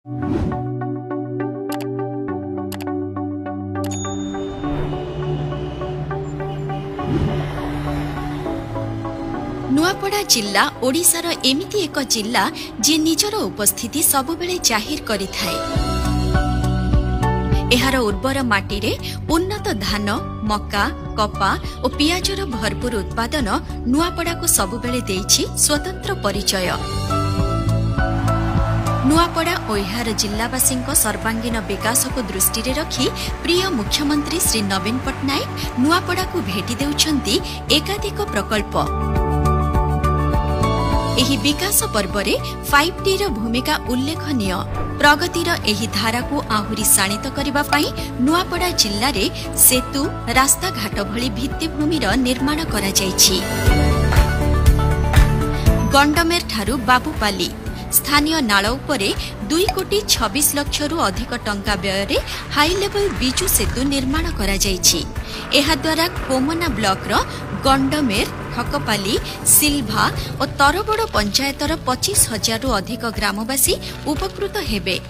नुआपड़ा जिला ओडिशार एमिति एक जिला जे निजर उपस्थिति सबुबेले जाहिर करिथाए। एहार उर्वर माटी रे उन्नत धान, मक्का, कपा और पियाजर भरपूर उत्पादन नुआपड़ा को सबुबेले देइछि स्वतंत्र परिचय। नुआपड़ा और एहार जिलावासी सर्वांगीन विकास को दृष्टि रे रखी प्रिय मुख्यमंत्री श्री नवीन पट्टनायक नुआपड़ा को भेटी देउछंती एकाधिक प्रकल्प। एही विकास पर्वरे 5T रो भूमिका उल्लेखनीय। प्रगतिर एही धारा को आहुरी शाणित करिबा पई नुआपड़ा जिल्ला रे सेतु, रास्ता घाट भली भित्तिभूमि निर्माण करा जायछि। गंडमेर ठारू बाबूपाली स्थानीय नाल उपरे 2,26,00,000 रु अधिक टंका व्यय रे हाई लेवल बिजु सेतु निर्माण करा जायछि। एहा द्वारा कोमना ब्लॉक रो गंडमेर, ठकपाली, सिल्भा और तरबड़ पंचायतर 25,000 रु अधिक ग्रामवासी उपकृत हेबे।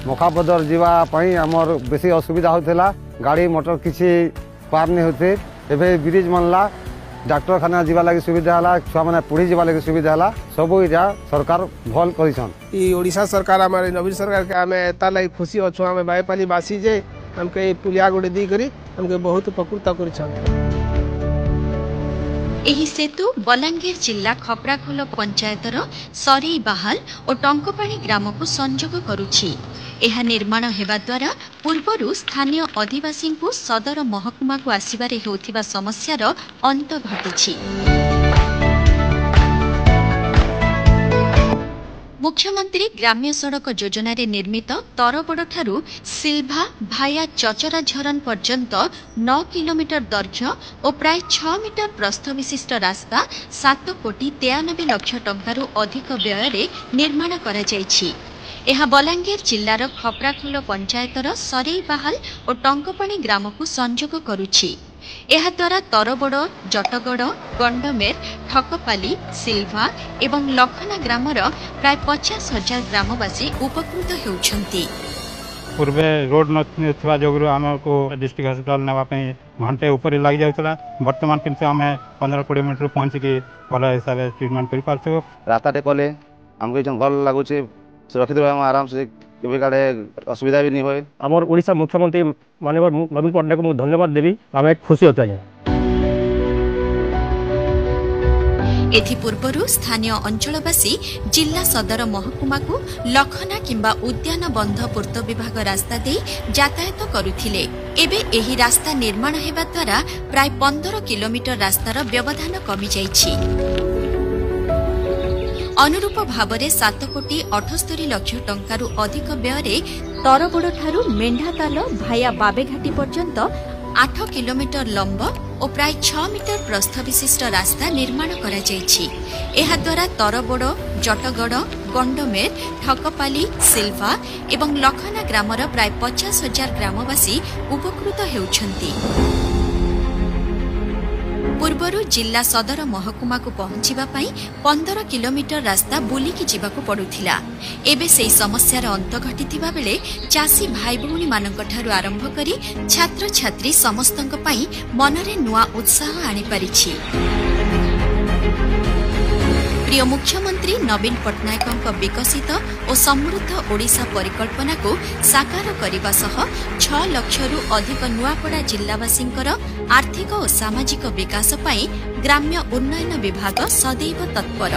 मखाबदर जीवा पई हमर बेसी असुविधा होतेला, गाड़ी मोटर किछि पार नै होते। एबे ब्रिज मनला, डाक्टरखाना जीवा लागि सुविधा हला, छुआ माने पढ़ी जीवा लागि सुविधा हला, सब इजा सरकार भल करिसन। ई ओडिशा सरकार हमारे नवीन सरकार के हमें एता लागि खुशी अछु। हमें बायपाली बासी जे हमके पुलिया गोडे दी करी हमके बहुत उपकृत करिसन। एही सेतु बलांगीर जिला खपराखोल पंचायतर सरेई बाहाल और टंकपाणी ग्राम को संजोग करुछि। एहा निर्माण हेबा द्वारा पूर्वरु स्थानीय आदिवासी को सदर महकुमा को आसिबारे हेउथिबा समस्यार अंत घटिछि। मुख्यमंत्री ग्राम्य सड़क योजना रे निर्मित तरबड़ ठारू सिल्भा भाया चचरा झरन पर्यंत 9 किलोमीटर दैर्घ्य और प्राय 6 मीटर प्रस्थ विशिष्ट रास्ता 7,93,00,000 टंकारु अधिक व्यय रे निर्माण करा जायछि। एहा बलांगीर जिल्लार खपराखोल पंचायतर सरेई बाहाल और टंकपाणी ग्राम को संजोग करुछि। एहा द्वारा तरबड़, जटगड़, गंडमेर, ठकपाली, सिल्भा एवं लखना ग्रामर प्राय 50,000 ग्रामवासी उपकृत हेउछंती। पूर्वे रोड नथिबा जोगरु हमको डिस्ट्रिक्ट हॉस्पिटल नेबा पे घंटे ऊपर लग जाउतला। वर्तमान किंतु हमें 15-20 मिनट पहुंच के भल हिसाब से ट्रीटमेंट करि पारछो। रास्ताटे कले हमके जन भल लागुचे, सुरक्षित रह आराम से केबे काले असुविधा भी नहीं होय। हमर ओडिशा मुख्यमंत्री माननीय नवीन पट्टनायक को धन्यवाद देवी। हमें खुशी होता है। एथि पूर्वरु स्थानीय अंचलवासी जिला सदर महकुमा को लखना किंबा उद्यान बंध पूर्त विभाग रास्ता दे यातायात करुथिले। एबे एही रास्ता निर्माण हेबा द्वारा प्राय 15 किलोमीटर रास्तार व्यवधान कमी जाइछि। अनुरूप भावरे 7,78,00,000 टंकारु अधिक व्यय तरबड़ ठारू मेंढाताल भाया बाबेघाटी पर्यंत 8 किलोमीटर लंब और प्राय 6 मीटर प्रस्थ विशिष्ट रास्ता निर्माण करा जायछि। एहा द्वारा तरबड़, जटगड़, गंडमेर, ठकपाली, सिल्भा एवं लखना ग्रामर प्राय 50,000 ग्रामवासी उपकृत हेउछंती। पूर्वरु जिला सदर महकुमा को पहुंचीबा पई 15 किलोमीटर रास्ता बुलिकी जीवाकू पड़ुथिला। एबे सेही समस्यार अंत घटिथिबा बेले चासी भाई भौणी मानक ठारू आरंभ करी छात्र छात्री समस्तंक पई मनरे नुआ उत्साह आनी पारिछि। प्रिय मुख्यमंत्री नवीन पट्टनायक विकसित और समृद्ध ओडिशा परिकल्पना को साकार करने सह 6 लाख रु अधिक नुआपड़ा जिलावासींकर आर्थिक और सामाजिक विकास पाई ग्राम्य उन्नयन विभाग सदैव तत्पर।